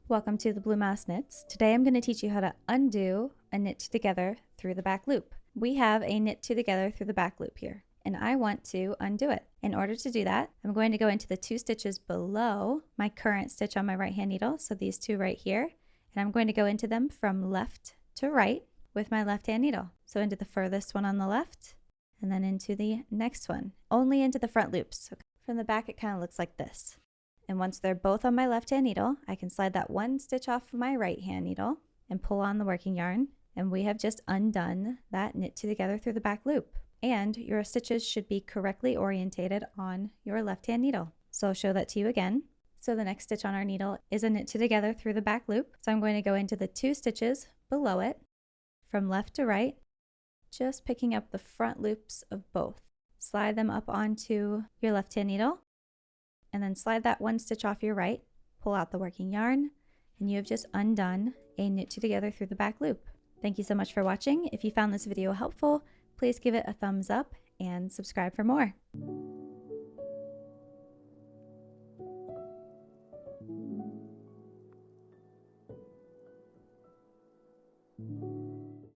Welcome to the Blue Mouse Knits. Today I'm going to teach you how to undo a knit together through the back loop. We have a knit together through the back loop here, and I want to undo it. In order to do that, I'm going to go into the 2 stitches below my current stitch on my right hand needle, so these 2 right here, and I'm going to go into them from left to right with my left hand needle. So into the furthest one on the left, and then into the next one, only into the front loops. So from the back it kind of looks like this. And once they're both on my left hand needle, I can slide that 1 stitch off of my right hand needle and pull on the working yarn, and we have just undone that knit together through the back loop. And your stitches should be correctly orientated on your left hand needle. So I'll show that to you again. So the next stitch on our needle is a knit together through the back loop. So I'm going to go into the 2 stitches below it from left to right, just picking up the front loops of both. Slide them up onto your left hand needle, and then slide that 1 stitch off your right, pull out the working yarn, and you have just undone a knit together through the back loop. Thank you so much for watching. If you found this video helpful, please give it a thumbs up and subscribe for more.